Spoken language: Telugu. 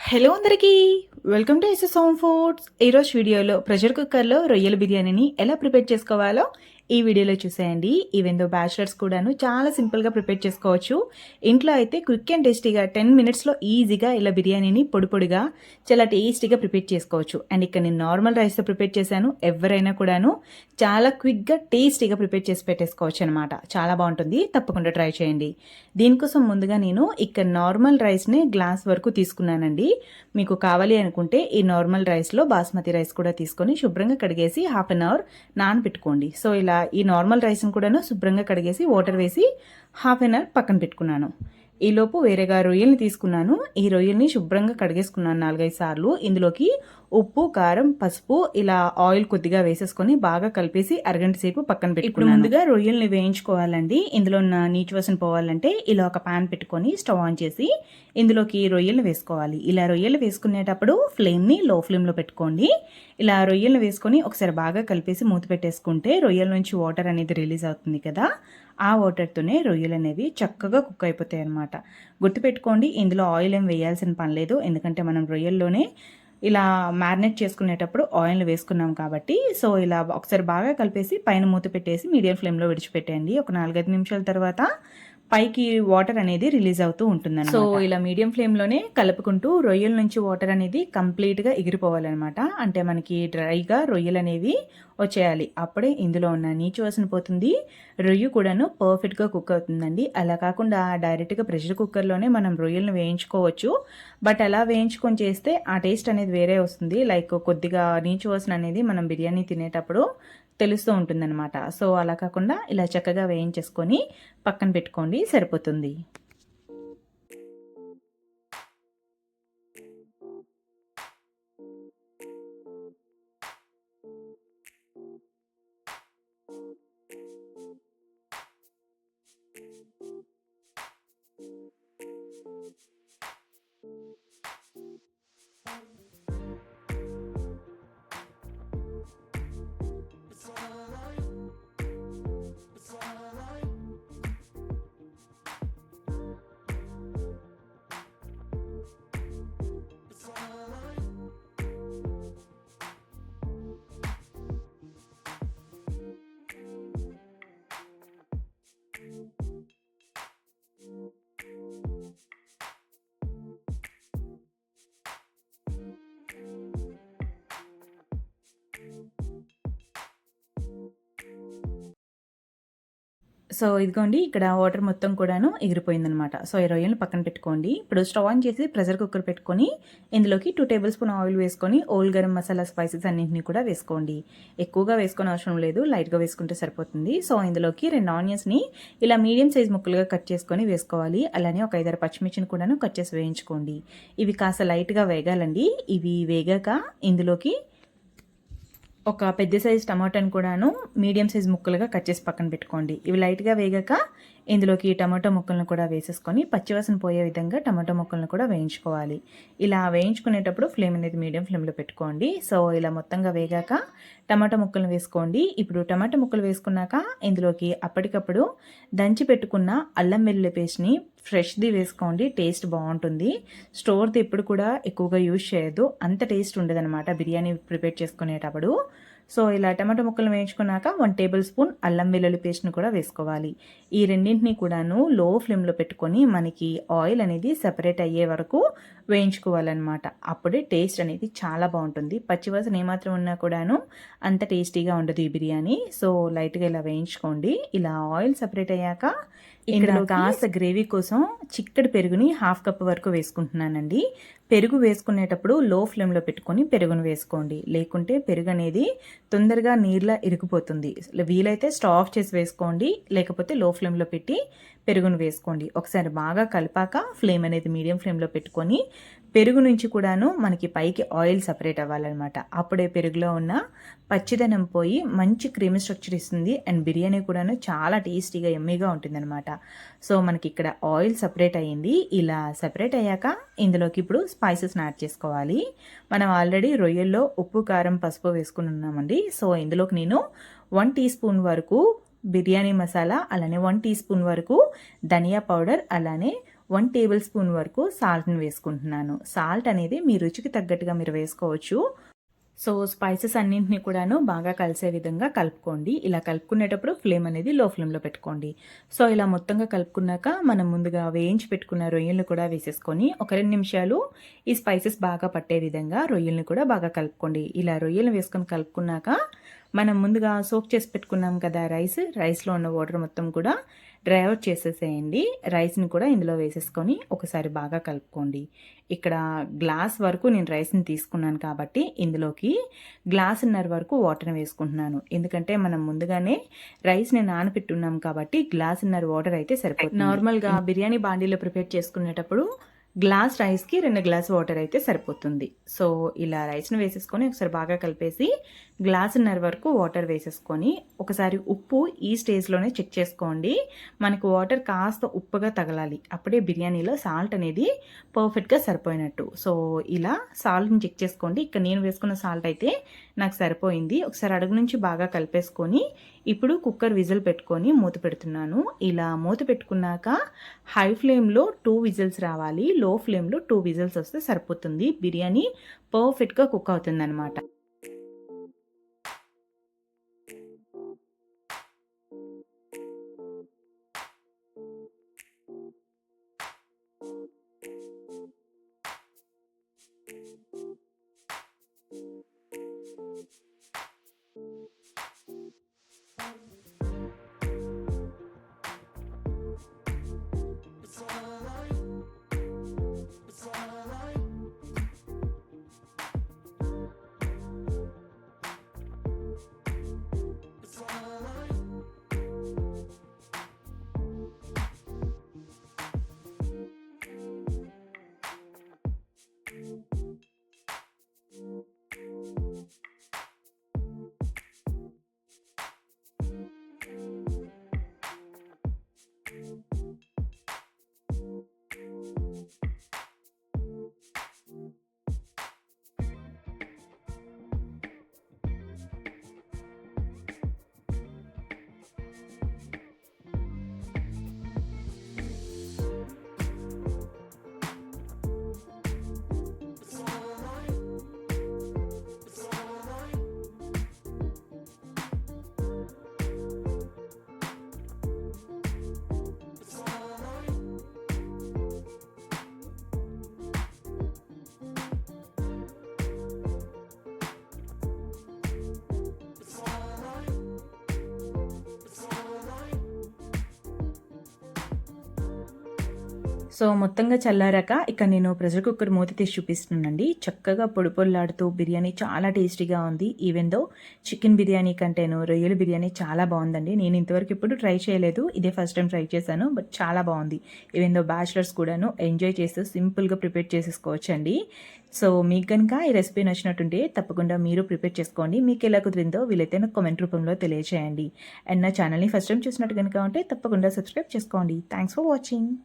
హలో అందరికీ welcome to SS home foods. ఈరోజు వీడియోలో ప్రెషర్ కుక్కర్లో రొయ్యల బిర్యానీని ఎలా ప్రిపేర్ చేసుకోవాలో ఈ వీడియోలో చూసేయండి. ఈవెందో బ్యాచిలర్స్ కూడాను చాలా సింపుల్గా ప్రిపేర్ చేసుకోవచ్చు. ఇంట్లో అయితే క్విక్ అండ్ టేస్టీగా 10 మినిట్స్లో ఈజీగా ఇలా బిర్యానీని పొడి పొడిగా చాలా టేస్టీగా ప్రిపేర్ చేసుకోవచ్చు. అండ్ ఇక్కడ నేను నార్మల్ రైస్తో ప్రిపేర్ చేశాను. ఎవరైనా కూడాను చాలా క్విక్గా టేస్టీగా ప్రిపేర్ చేసి పెట్టేసుకోవచ్చు అనమాట. చాలా బాగుంటుంది, తప్పకుండా ట్రై చేయండి. దీనికోసం ముందుగా నేను ఇక్కడ నార్మల్ రైస్ని గ్లాస్ వరకు తీసుకున్నానండి. మీకు కావాలి అనుకుంటే ఈ నార్మల్ రైస్లో బాస్మతి రైస్ కూడా తీసుకొని శుభ్రంగా కడిగేసి హాఫ్ అన్ అవర్ నానబెట్టుకోండి. సో ఇలా ఈ నార్మల్ రైస్ని కూడాను శుభ్రంగా కడిగేసి వాటర్ వేసి హాఫ్ అన్ అవర్ పక్కన పెట్టుకున్నాను. ఈలోపు వేరేగా రొయ్యల్ని తీసుకున్నాను. ఈ రొయ్యల్ని శుభ్రంగా కడిగేసుకున్నాను 4-5 సార్లు. ఇందులోకి ఉప్పు, కారం, పసుపు ఇలా ఆయిల్ కొద్దిగా వేసేసుకొని బాగా కలిపేసి అరగంట సేపు పక్కన పెట్టుకున్నాను. ముందుగా రొయ్యల్ని వేయించుకోవాలండి. ఇందులో ఉన్న నీచు వాసన పోవాలంటే ఇలా ఒక పాన్ పెట్టుకొని స్టవ్ ఆన్ చేసి ఇందులోకి రొయ్యల్ని వేసుకోవాలి. ఇలా రొయ్యలు వేసుకునేటప్పుడు ఫ్లేమ్ని లో ఫ్లేమ్లో పెట్టుకోండి. ఇలా రొయ్యల్ని వేసుకొని ఒకసారి బాగా కలిపేసి మూత పెట్టేసుకుంటే రొయ్యల నుంచి వాటర్ అనేది రిలీజ్ అవుతుంది కదా, ఆ వాటర్తోనే రొయ్యలు అనేవి చక్కగా కుక్ అయిపోతాయి అన్నమాట. గుర్తుపెట్టుకోండి, ఇందులో ఆయిల్ ఏం వేయాల్సిన పని లేదు. ఎందుకంటే మనం రొయ్యల్లోనే ఇలా మ్యారినేట్ చేసుకునేటప్పుడు ఆయిల్ వేసుకున్నాం కాబట్టి. సో ఇలా ఒకసారి బాగా కలిపేసి పైన మూత పెట్టేసి మీడియం ఫ్లేమ్లో విడిచిపెట్టండి. ఒక 4-5 నిమిషాల తర్వాత పైకి వాటర్ అనేది రిలీజ్ అవుతూ ఉంటుంది. సో ఇలా మీడియం ఫ్లేమ్లోనే కలుపుకుంటూ రొయ్యల నుంచి వాటర్ అనేది కంప్లీట్గా ఎగిరిపోవాలన్నమాట. అంటే మనకి డ్రైగా రొయ్యలు అనేవి వచ్చేయాలి. అప్పుడే ఇందులో ఉన్న నీచు వాసన పోతుంది, రొయ్య కూడాను పర్ఫెక్ట్గా కుక్ అవుతుందండి. అలా కాకుండా డైరెక్ట్గా ప్రెషర్ కుక్కర్లోనే మనం రొయ్యలను వేయించుకోవచ్చు. బట్ అలా వేయించుకొని చేస్తే ఆ టేస్ట్ అనేది వేరే వస్తుంది. లైక్ కొద్దిగా నీచు వాసన అనేది మనం బిర్యానీ తినేటప్పుడు తెలుస్తూ ఉంటుందన్నమాట. సో అలా కాకుండా ఇలా చక్కగా వేయించేసుకొని పక్కన పెట్టుకోండి, సరిపోతుంది. సో ఇదిగోండి, ఇక్కడ వాటర్ మొత్తం కూడాను ఎగిరిపోయిందనమాట. సో ఈ రొయ్యలు పక్కన పెట్టుకోండి. ఇప్పుడు స్టవ్ ఆన్ చేసి ప్రెషర్ కుక్కర్ పెట్టుకొని ఇందులోకి 2 టేబుల్ స్పూన్ ఆయిల్ వేసుకొని ఓల్ గరం మసాలా స్పైసెస్ అన్నింటినీ కూడా వేసుకోండి. ఎక్కువగా వేసుకొని అవసరం లేదు, లైట్గా వేసుకుంటే సరిపోతుంది. సో ఇందులోకి 2 ఆనియన్స్ని ఇలా మీడియం సైజ్ ముక్కలుగా కట్ చేసుకొని వేసుకోవాలి. అలానే ఒక 5-6 పచ్చిమిర్చిని కూడాను కట్ చేసి వేయించుకోండి. ఇవి కాస్త లైట్గా వేగాలండి. ఇవి వేగాక ఇందులోకి ఒక పెద్ద సైజ్ టమాటాను కూడాను మీడియం సైజ్ ముక్కలుగా కట్ చేసి పక్కన పెట్టుకోండి. ఇవి లైట్గా వేగాక ఇందులోకి టమాటో ముక్కలను కూడా వేసేసుకొని పచ్చివాసన పోయే విధంగా టమాటో ముక్కలను కూడా వేయించుకోవాలి. ఇలా వేయించుకునేటప్పుడు ఫ్లేమ్ అనేది మీడియం ఫ్లేమ్లో పెట్టుకోండి. సో ఇలా మొత్తంగా వేగాక టమాటో ముక్కలను వేసుకోండి. ఇప్పుడు టమాటో ముక్కలు వేసుకున్నాక ఇందులోకి అప్పటికప్పుడు దంచి పెట్టుకున్న అల్లం వెల్లుల్లి పేస్ట్ని ఫ్రెష్ది వేసుకోండి. టేస్ట్ బాగుంటుంది. స్టోర్ది ఎప్పుడు కూడా ఎక్కువగా యూజ్ చేయొద్దు, అంత టేస్ట్ ఉండదన్నమాట బిర్యానీ ప్రిపేర్ చేసుకునేటప్పుడు. సో ఇలా టమాటో ముక్కలు వేయించుకున్నాక 1 టేబుల్ స్పూన్ అల్లం వెల్లుల్లి పేస్ట్ని కూడా వేసుకోవాలి. ఈ రెండింటిని కూడాను లో ఫ్లేమ్లో పెట్టుకొని మనకి ఆయిల్ అనేది సెపరేట్ అయ్యే వరకు వేయించుకోవాలన్నమాట. అప్పుడే టేస్ట్ అనేది చాలా బాగుంటుంది. పచ్చివాసన ఏమాత్రం ఉన్నా కూడాను అంత టేస్టీగా ఉండదు ఈ బిర్యానీ. సో లైట్గా ఇలా వేయించుకోండి. ఇలా ఆయిల్ సెపరేట్ అయ్యాక ఇక్కడ కాస్త గ్రేవీ కోసం చిక్కటి పెరుగుని 1/2 కప్ వరకు వేసుకుంటున్నానండి. పెరుగు వేసుకునేటప్పుడు లో ఫ్లేమ్లో పెట్టుకొని పెరుగును వేసుకోండి, లేకుంటే పెరుగు అనేది తొందరగా నీళ్ళ ఇరిగిపోతుంది. వీలైతే స్టవ్ ఆఫ్ చేసి వేసుకోండి, లేకపోతే లో ఫ్లేమ్లో పెట్టి పెరుగును వేసుకోండి. ఒకసారి బాగా కలిపాక ఫ్లేమ్ అనేది మీడియం ఫ్లేమ్లో పెట్టుకొని పెరుగు నుంచి కూడాను మనకి పైకి ఆయిల్ సపరేట్ అవ్వాలన్నమాట. అప్పుడే పెరుగులో ఉన్న పచ్చిదనం పోయి మంచి క్రీమీ స్ట్రక్చర్ ఇస్తుంది. అండ్ బిర్యానీ కూడాను చాలా టేస్టీగా ఎమ్మీగా ఉంటుందన్నమాట. సో మనకి ఇక్కడ ఆయిల్ సపరేట్ అయ్యింది. ఇలా సపరేట్ అయ్యాక ఇందులోకి ఇప్పుడు స్పైసెస్ని యాడ్ చేసుకోవాలి. మనం ఆల్రెడీ రొయ్యల్లో ఉప్పు, కారం, పసుపు వేసుకుని ఉన్నామండి. సో ఇందులోకి నేను 1 టీ స్పూన్ వరకు బిర్యానీ మసాలా, అలానే 1 టీ స్పూన్ వరకు ధనియా పౌడర్, అలానే 1 టేబుల్ స్పూన్ వరకు సాల్ట్ని వేసుకుంటున్నాను. సాల్ట్ అనేది మీ రుచికి తగ్గట్టుగా మీరు వేసుకోవచ్చు. సో స్పైసెస్ అన్నింటినీ కూడాను బాగా కలిసే విధంగా కలుపుకోండి. ఇలా కలుపుకునేటప్పుడు ఫ్లేమ్ అనేది లో ఫ్లేమ్లో పెట్టుకోండి. సో ఇలా మొత్తంగా కలుపుకున్నాక మనం ముందుగా వేయించి పెట్టుకున్న రొయ్యలను కూడా వేసేసుకొని ఒక 2 నిమిషాలు ఈ స్పైసెస్ బాగా పట్టే విధంగా రొయ్యలను కూడా బాగా కలుపుకోండి. ఇలా రొయ్యలు వేసుకొని కలుపుకున్నాక మనం ముందుగా సోక్ చేసి పెట్టుకున్నాం కదా రైస్లో ఉన్న వాటర్ మొత్తం కూడా డ్రై అవుట్ చేసేసేయండి. రైస్ని కూడా ఇందులో వేసేసుకొని ఒకసారి బాగా కలుపుకోండి. ఇక్కడ గ్లాస్ వరకు నేను రైస్ని తీసుకున్నాను కాబట్టి ఇందులోకి గ్లాసున్నర వరకు వాటర్ని వేసుకుంటున్నాను. ఎందుకంటే మనం ముందుగానే రైస్ని నానబెట్టున్నాం కాబట్టి గ్లాసున్నర వాటర్ అయితే సరిపోతుంది. నార్మల్గా బిర్యానీ బాండీలో ప్రిపేర్ చేసుకునేటప్పుడు గ్లాస్ రైస్కి 2 గ్లాస్ వాటర్ అయితే సరిపోతుంది. సో ఇలా రైస్ని వేసేసుకొని ఒకసారి బాగా కలిపేసి గ్లాసున్నర వరకు వాటర్ వేసేసుకొని ఒకసారి ఉప్పు ఈ స్టేజ్లోనే చెక్ చేసుకోండి. మనకు వాటర్ కాస్త ఉప్పుగా తగలాలి, అప్పుడే బిర్యానీలో సాల్ట్ అనేది పర్ఫెక్ట్గా సరిపోయినట్టు. సో ఇలా సాల్ట్ని చెక్ చేసుకోండి. ఇక్కడ నేను వేసుకున్న సాల్ట్ అయితే నాకు సరిపోయింది. ఒకసారి అడుగు నుంచి బాగా కలిపేసుకొని ఇప్పుడు కుక్కర్ విజిల్ పెట్టుకొని మూత పెడుతున్నాను. ఇలా మూత పెట్టుకున్నాక హై ఫ్లేమ్లో 2 విజిల్స్ రావాలి, లో ఫ్లేమ్లో 2 విజిల్స్ వస్తే సరిపోతుంది. బిర్యానీ పర్ఫెక్ట్గా కుక్ అవుతుంది అనమాట. సో మొత్తంగా చల్లారాక ఇక నేను ప్రెషర్ కుక్కర్ మూత తీసి చూపిస్తున్నానండి. చక్కగా పొడి పొడిలాడుతూ బిర్యానీ చాలా టేస్టీగా ఉంది. ఈవెన్ దో చికెన్ బిర్యానీ కంటేను రొయ్యల బిర్యానీ చాలా బాగుందండి. నేను ఇంతవరకు ఎప్పుడు ట్రై చేయలేదు, ఇదే ఫస్ట్ టైం ట్రై చేశాను. బట్ చాలా బాగుంది. ఈవెన్ దో బ్యాచిలర్స్ కూడాను ఎంజాయ్ చేస్తూ సింపుల్గా ప్రిపేర్ చేసేసుకోవచ్చండి. సో మీకు కనుక ఈ రెసిపీ నచ్చినట్టుంటే తప్పకుండా మీరు ప్రిపేర్ చేసుకోండి. మీకు ఎలా కుదిరిందో వీలైతే నాకు కామెంట్ రూపంలో తెలియజేయండి. అండ్ నా ఛానల్ని ఫస్ట్ టైం చూసినట్టు కనుక ఉంటే తప్పకుండా సబ్స్క్రైబ్ చేసుకోండి. Thanks for watching.